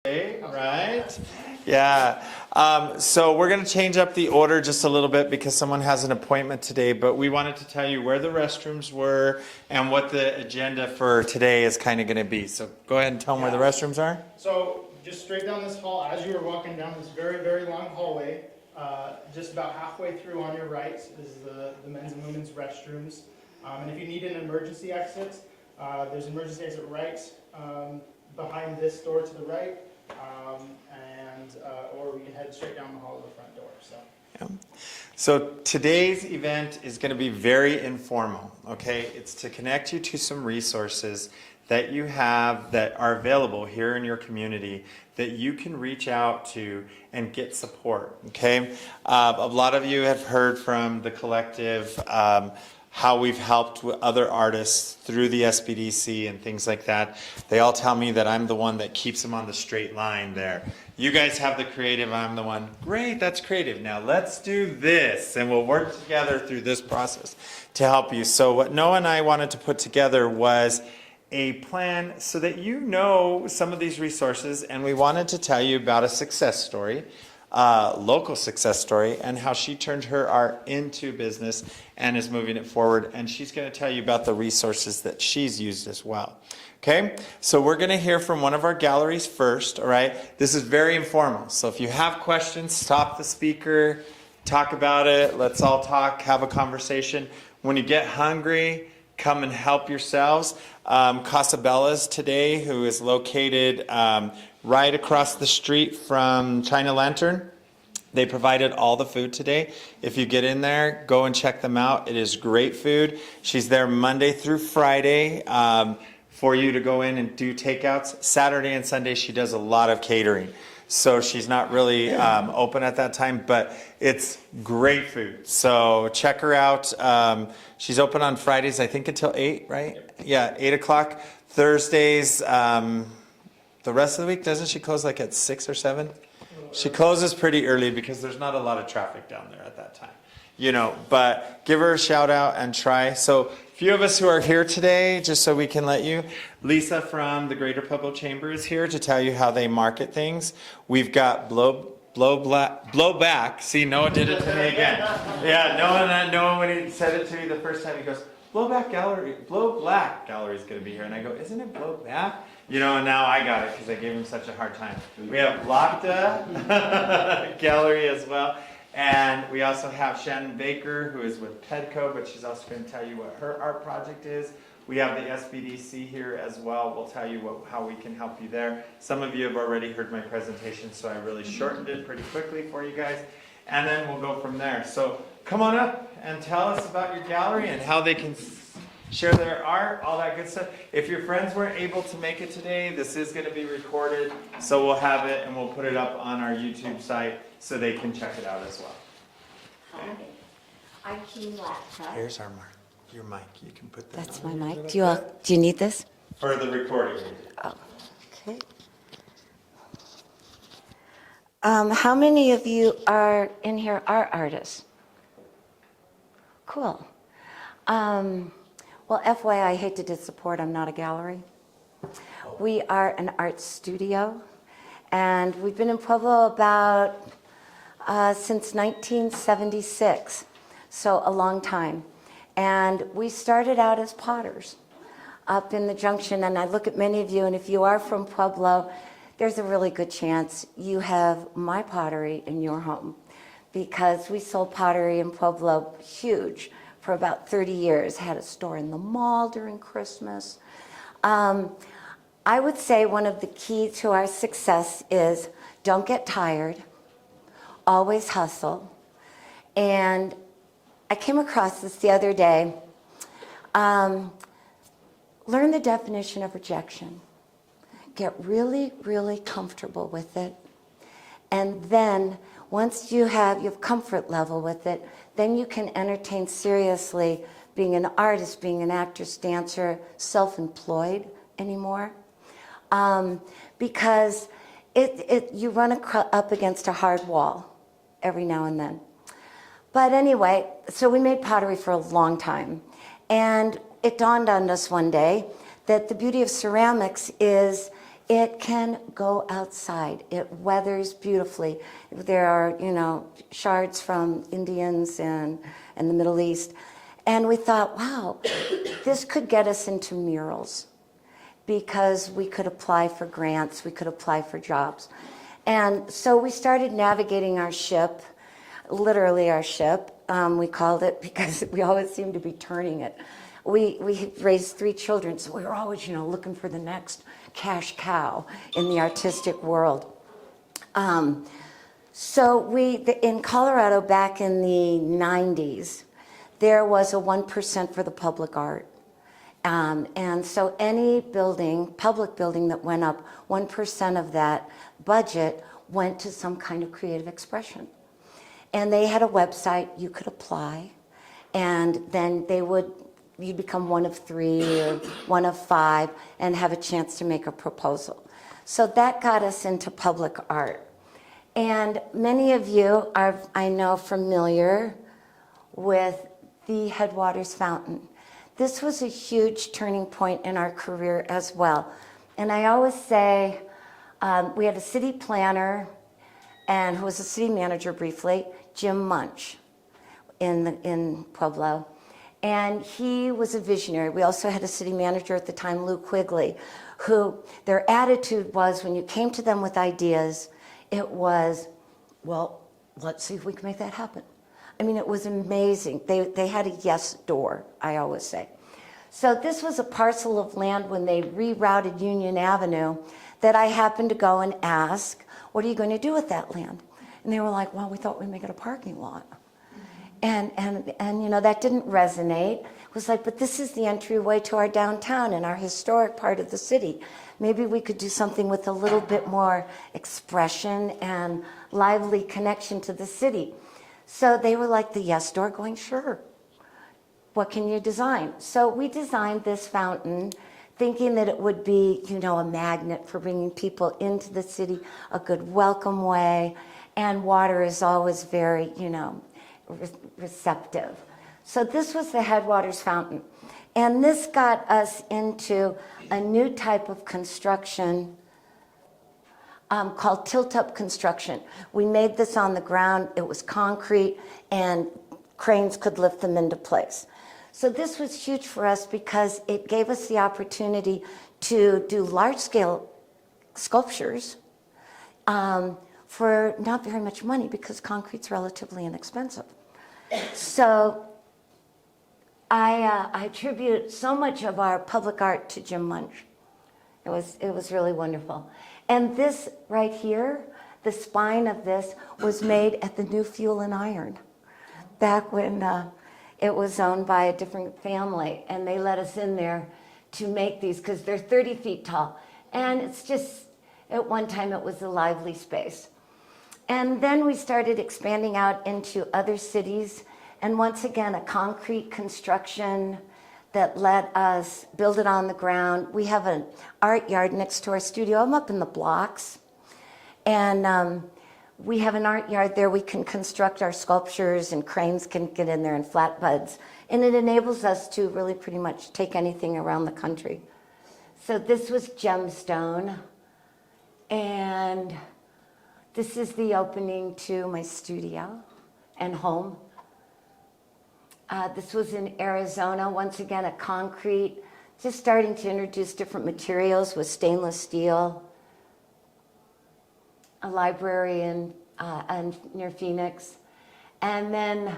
Right? Yeah. So we're going to change up the order just a little bit because someone has an appointment today, but we wanted to tell you where the restrooms were and what the agenda for today is kind of going to be. So go ahead and tell them where the restrooms are. So just straight down this hall, as you are walking down this very, very long hallway, just about halfway through on your right is the men's and women's restrooms. And if you need an emergency exit, there's an emergency exit right behind this door to the right. Or we can head straight down the hall to the front door. So today's event is going to be very informal, okay? It's to connect you to some resources that you have that are available here in your community that you can reach out to and get support, okay? A lot of you have heard from the collective how we've helped with other artists through the SBDC and things like that. They all tell me that I'm the one that keeps them on the straight line there. You guys have the creative, I'm the one. Great, that's creative. Now let's do this, and we'll work together through this process to help you. So what Noah and I wanted to put together was a plan so that you know some of these resources, and we wanted to tell you about a success story. Local success story, and how she turned her art into business and is moving it forward. And she's going to tell you about the resources that she's used as well. Okay, so we're going to hear from one of our galleries first. All right, this is very informal. So if you have questions, stop the speaker, talk about it. Let's all talk, have a conversation. When you get hungry, come and help yourselves. Casabella's today, who is located right across the street from China Lantern. They provided all the food today. If you get in there, go and check them out. It is great food. She's there Monday through Friday for you to go in and do takeouts. Saturday and Sunday, she does a lot of catering. So she's not really open at that time, but it's great food. So check her out. She's open on Fridays, I think, until 8, right? Yeah, 8 o'clock. Thursdays, the rest of the week, doesn't she close like at 6 or 7? She closes pretty early because there's not a lot of traffic down there at that time. You know, but give her a shout out and try. So a few of us who are here today, just so we can let you, Lisa from the Greater Pueblo Chamber is here to tell you how they market things. We've got Blowback. See, Noah did it to me again. Yeah, Noah when he said it to me the first time, he goes, Blowback Gallery, Blow Black Gallery is going to be here. And I go, isn't it Blowback? You know, and now I got it because I gave him such a hard time. We have Lakta Gallery as well. And we also have Shannon Baker, who is with Pedco, but she's also going to tell you what her art project is. We have the SBDC here as well. We'll tell you how we can help you there. Some of you have already heard my presentation, so I really shortened it pretty quickly for you guys. And then we'll go from there. So come on up and tell us about your gallery and how they can share their art, all that good stuff. If your friends weren't able to make it today, this is going to be recorded, so we'll have it and we'll put it up on our YouTube site so they can check it out as well. Hi, I'm Kim Lakta. Here's your mic. You can put that. That's my mic. Do you need this? For the recording. Oh, okay. How many of you are in here are artists? Cool. Well, FYI, I hate to disappoint, I'm not a gallery. We are an art studio, and we've been in Pueblo about since 1976, so a long time. And we started out as potters up in the junction, and I look at many of you, and if you are from Pueblo, there's a really good chance you have my pottery in your home, because we sold pottery in Pueblo huge for about 30 years, had a store in the mall during Christmas. I would say one of the key to our success is don't get tired, always hustle. And I came across this the other day. Learn the definition of rejection. Get really, really comfortable with it. And then once you have comfort level with it, then you can entertain seriously being an artist, being an actress, dancer, self-employed anymore. Because you run up against a hard wall every now and then. But anyway, so we made pottery for a long time. And it dawned on us one day that the beauty of ceramics is It can go outside. It weathers beautifully. There are, shards from Indians and the Middle East. And we thought, wow, this could get us into murals because we could apply for grants, we could apply for jobs. And so we started navigating our ship, literally our ship. We called it because we always seemed to be turning it. We raised 3 children, so we were always, looking for the next cash cow in the artistic world. So in Colorado back in the 90s, there was a 1% for the public art. And so any public building that went up, 1% of that budget went to some kind of creative expression. And they had a website, you could apply, and then you'd become one of 3 or one of 5 and have a chance to make a proposal. So that got us into public art. And many of you are, I know, familiar with the Headwaters Fountain. This was a huge turning point in our career as well. And I always say, we had a city planner and who was a city manager briefly, Jim Munch in Pueblo. And he was a visionary. We also had a city manager at the time, Lou Quigley, who their attitude was when you came to them with ideas, it was, well, let's see if we can make that happen. I mean, it was amazing. They had a yes door, I always say. So this was a parcel of land when they rerouted Union Avenue that I happened to go and ask, what are you going to do with that land? And they were like, well, we thought we'd make it a parking lot. And that didn't resonate. It was like, but this is the entryway to our downtown and our historic part of the city. Maybe we could do something with a little bit more expression and lively connection to the city. So they were like the yes door going, sure. What can you design? So we designed this fountain thinking that it would be, a magnet for bringing people into the city, a good welcome way. And water is always very, receptive. So this was the Headwaters Fountain. And this got us into a new type of construction called tilt-up construction. We made this on the ground. It was concrete, and cranes could lift them into place. So this was huge for us because it gave us the opportunity to do large-scale sculptures for not very much money because concrete's relatively inexpensive. So I attribute so much of our public art to Jim Munch. It was really wonderful. And this right here, the spine of this was made at the New Fuel and Iron back when it was owned by a different family, and they let us in there to make these because they're 30 feet tall. And it's just, at one time it was a lively space. And then we started expanding out into other cities, and once again, a concrete construction that let us build it on the ground. We have an art yard next to our studio. I'm up in the blocks, and we have an art yard there. We can construct our sculptures, and cranes can get in there, and flatbeds. And it enables us to really pretty much take anything around the country. So this was Gemstone, and this is the opening to my studio and home. This was in Arizona, once again, a concrete, just starting to introduce different materials with stainless steel. A library near Phoenix. And then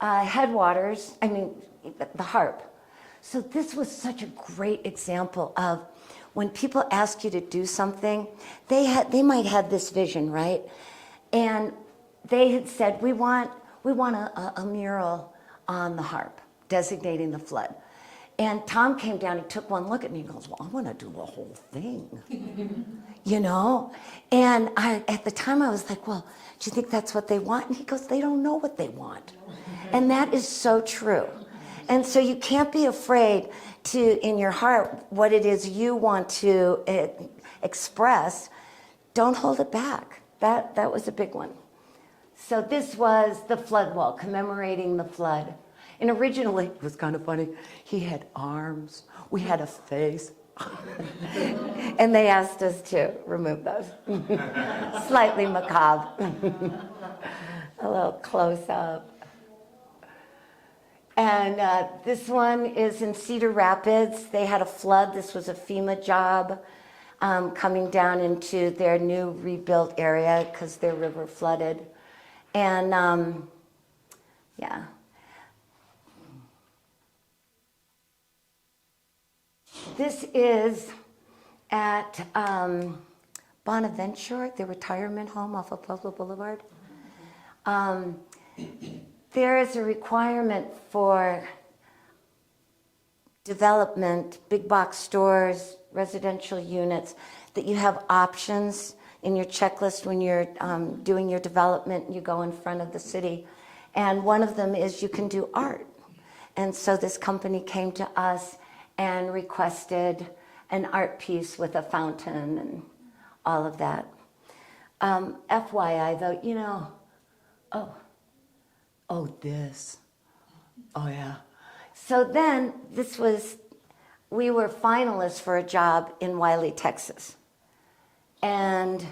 Headwaters, the harp. So this was such a great example of when people ask you to do something, they might have this vision, right? And they had said, we want a mural on the harp, designating the flood. And Tom came down, he took one look at me and goes, well, I want to do the whole thing, And at the time I was like, well, do you think that's what they want? And he goes, they don't know what they want. And that is so true. And so you can't be afraid to, in your heart, what it is you want to express. Don't hold it back. That was a big one. So this was the flood wall, commemorating the flood. And originally, it was kind of funny, he had arms, we had a face. And they asked us to remove those. Slightly macabre. A little close-up. And this one is in Cedar Rapids. They had a flood. This was a FEMA job coming down into their new rebuilt area because their river flooded. And yeah. This is at Bonaventure, the retirement home off of Pueblo Boulevard. There is a requirement for development, big box stores, residential units, that you have options in your checklist when you're doing your development and you go in front of the city. And one of them is you can do art. And so this company came to us and requested an art piece with a fountain and all of that. FYI though, you know, this. Oh yeah. So then we were finalists for a job in Wiley, Texas. And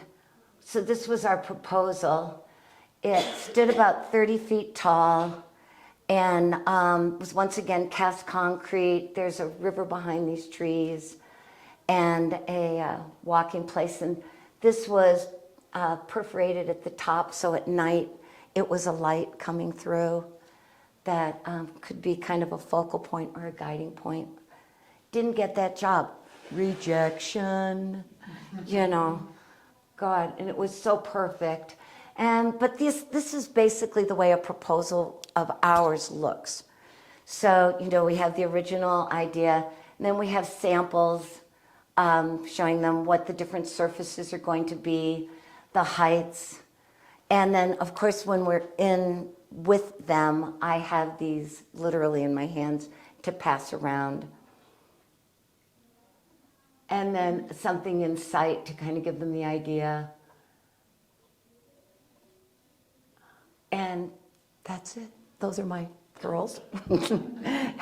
so this was our proposal. It stood about 30 feet tall and was once again cast concrete. There's a river behind these trees and a walking place. And this was perforated at the top, so at night it was a light coming through that could be kind of a focal point or a guiding point. Didn't get that job. Rejection, you know, God, and it was so perfect. But this is basically the way a proposal of ours looks. So, you know, we have the original idea, and then we have samples showing them what the different surfaces are going to be, the heights. And then, of course, when we're in with them, I have these literally in my hands to pass around. And then something in sight to kind of give them the idea. And that's it. Those are my girls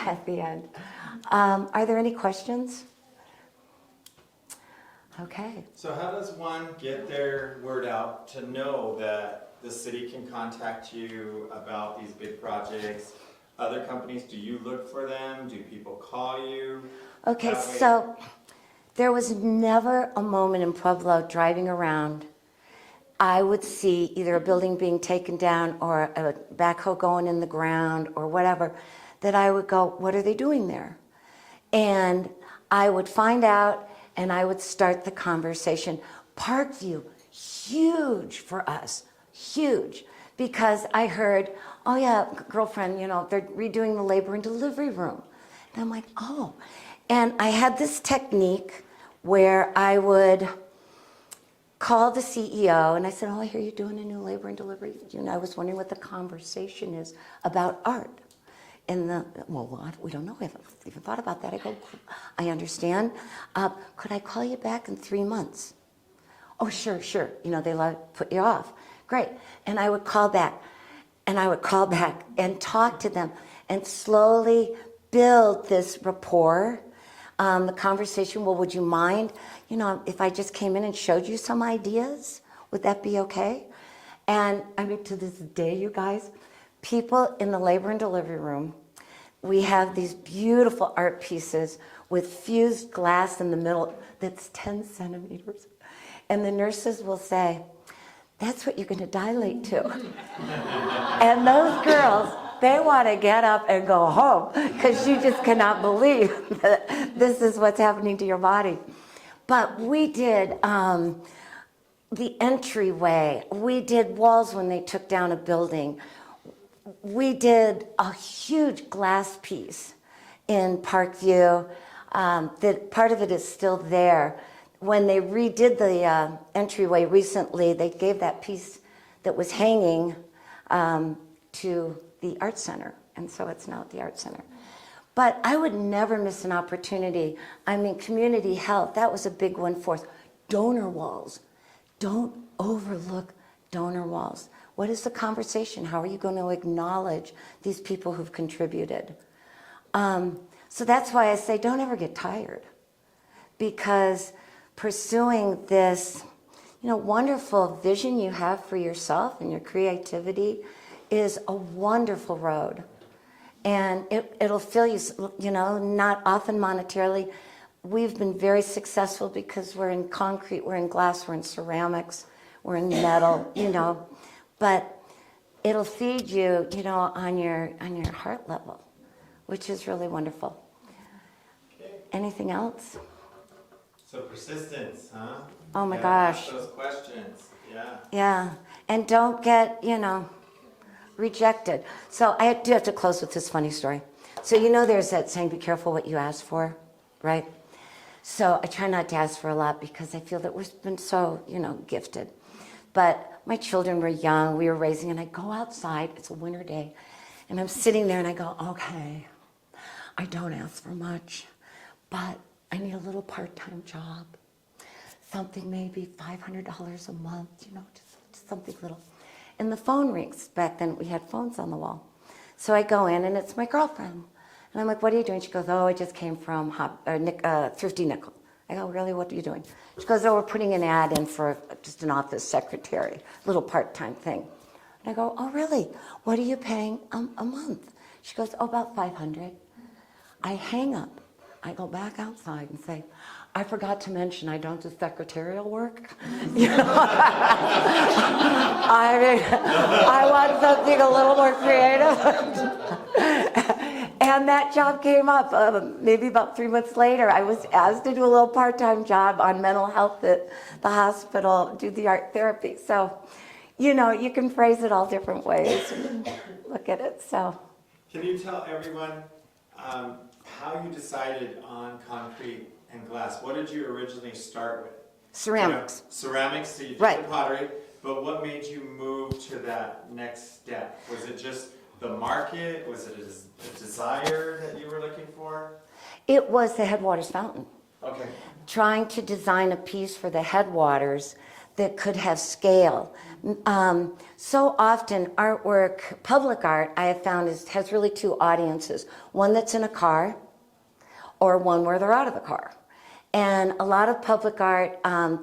at the end. Are there any questions? Okay. So how does one get their word out to know that the city can contact you about these big projects? Other companies, do you look for them? Do people call you? Okay, so there was never a moment in Pueblo driving around I would see either a building being taken down or a backhoe going in the ground or whatever, that I would go, what are they doing there? And I would find out and I would start the conversation. Parkview, huge for us, huge. Because I heard, oh yeah, girlfriend, you know, they're redoing the labor and delivery room. And I'm like, oh. And I had this technique where I would call the CEO and I said, oh, I hear you're doing a new labor and delivery. You know, I was wondering what the conversation is about art. And well, what? We don't know. We haven't even thought about that. I go, I understand. Could I call you back in 3 months? Oh, sure. You know, they put you off. Great. And I would call back and I would call back and talk to them and slowly build this rapport. The conversation, well, would you mind, you know, if I just came in and showed you some ideas? Would that be okay? And I mean, to this day, you guys, people in the labor and delivery room, we have these beautiful art pieces with fused glass in the middle that's 10 centimeters. And the nurses will say, that's what you're going to dilate to. And those girls, they want to get up and go home because you just cannot believe that this is what's happening to your body. But we did the entryway. We did walls when they took down a building. We did a huge glass piece in Parkview. That part of it is still there. When they redid the entryway recently, they gave that piece that was hanging to the Art Center, and so it's now at the Art Center. But I would never miss an opportunity. I mean, community health, that was a big one for us. Donor walls. Don't overlook donor walls. What is the conversation? How are you going to acknowledge these people who've contributed? So that's why I say don't ever get tired. because pursuing this, wonderful vision you have for yourself and your creativity is a wonderful road. And it'll fill you, not often monetarily. We've been very successful because we're in concrete, we're in glass, we're in ceramics, we're in metal, but it'll feed you, on your heart level, which is really wonderful. Okay. Anything else? So persistence, huh? Oh my Yeah, gosh. ask those questions. Yeah. Yeah, and don't get, rejected. So I do have to close with this funny story. So there's that saying, be careful what you ask for, right? So I try not to ask for a lot because I feel that we've been so, gifted. But my children were young, we were raising, and I go outside, it's a winter day, and I'm sitting there and I go, okay, I don't ask for much, but I need a little part-time job. Something maybe $500 a month, just something little. And the phone rings. Back then we had phones on the wall. So I go in and it's my girlfriend. And I'm like, what are you doing? She goes, oh, I just came from Thrifty Nickel. I go, really, what are you doing? She goes, oh, we're putting an ad in for just an office secretary, little part-time thing. And I go, oh, really? What are you paying a month? She goes, oh, about $500. I hang up. I go back outside and say, I forgot to mention I don't do secretarial work. I want something a little more creative. And that job came up maybe about 3 months later. I was asked to do a little part-time job on mental health at the hospital, do the art therapy. So, you can phrase it all different ways and look at it. So, Can you tell everyone how you decided on concrete and glass? What did you originally start with? ceramics. Ceramics, so you did Right. the pottery, but what made you move to that next step? Was it just the market? Was it a desire that you were looking for? It was the Headwaters Fountain. Okay. Trying to design a piece for the headwaters that could have scale. So often artwork, public art, I have found has really two audiences. One that's in a car or one where they're out of the car. And a lot of public art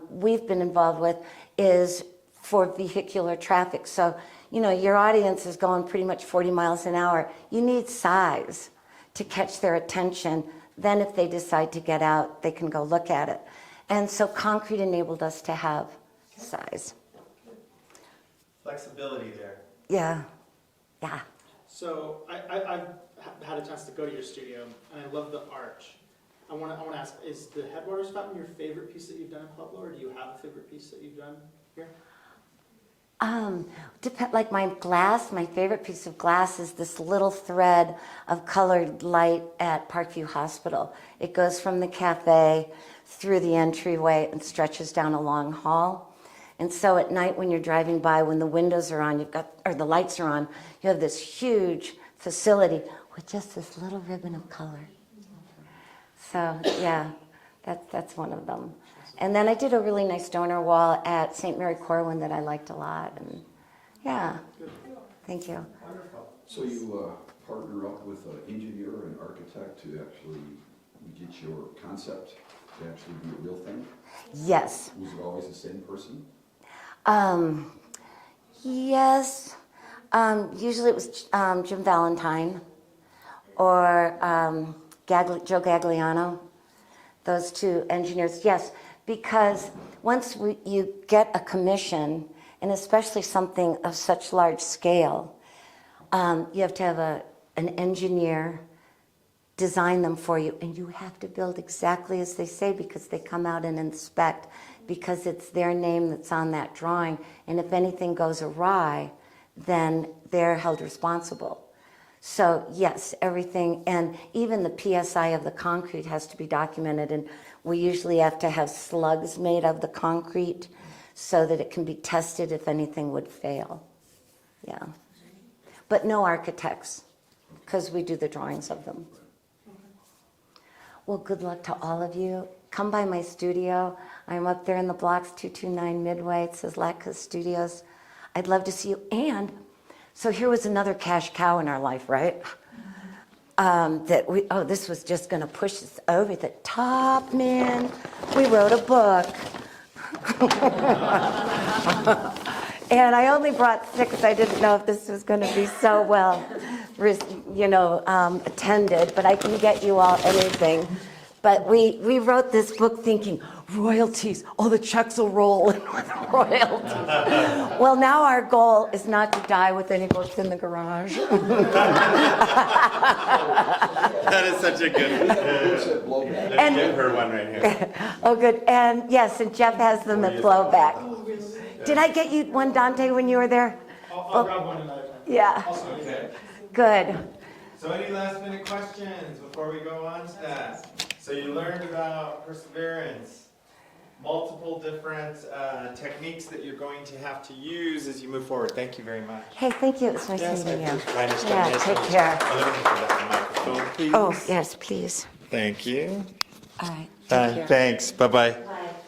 we've been involved with is for vehicular traffic. So, your audience is going pretty much 40 miles an hour. You need size to catch their attention. Then if they decide to get out, they can go look at it. And so concrete enabled us to have size. Flexibility there. Yeah. So I've had a chance to go to your studio, and I love the arch. I want to ask, is the Headwaters Fountain your favorite piece that you've done in Pueblo, or do you have a favorite piece that you've done here? Like my favorite piece of glass is this little thread of colored light at Parkview Hospital. It goes from the cafe through the entryway and stretches down a long hall. And so at night when you're driving by, when the windows are on, the lights are on, you have this huge facility with just this little ribbon of color. So yeah, that's one of them. And then I did a really nice donor wall at St. Mary Corwin that I liked a lot. And yeah, thank you. Wonderful. So you partner up with an engineer and architect to actually get your concept to actually be a real thing? Yes. Was it always the same person? Yes. Usually it was Jim Valentine or Joe Gagliano. Those two engineers. Yes, because once you get a commission, and especially something of such large scale, you have to have an engineer design them for you, and you have to build exactly as they say because they come out and inspect, because it's their name that's on that drawing, and if anything goes awry, then they're held responsible. So yes, everything, and even the PSI of the concrete has to be documented, and we usually have to have slugs made of the concrete so that it can be tested if anything would fail. Yeah. But no architects, because we do the drawings of them. Well, good luck to all of you. Come by my studio. I'm up there in the blocks 229 Midway. It says Latka Studios. I'd love to see you. And so here was another cash cow in our life, right? that this was just going to push us over the top, man. We wrote a book. And I only brought 6. I didn't know if this was going to be so well, attended, but I can get you all anything. But we wrote this book thinking, royalties, all the checks will roll in with royalties. Well, now our goal is not to die with any books in the garage. That is such a good one. Books at Blowback. Let me give her one right here. Oh, good. And yes, and Jeff has them at Blowback. Did I get you one, Dante, when you were there? I'll grab one another time. Yeah, Okay. good. So any last minute questions before we go on to that? So you learned about perseverance, multiple different techniques that you're going to have to use as you move forward. Thank you very much. Hey, thank you. It was nice meeting you. Yeah, take care. Microphone, please. Oh, yes, please. Thank you. All right, take care. Thanks. Bye-bye.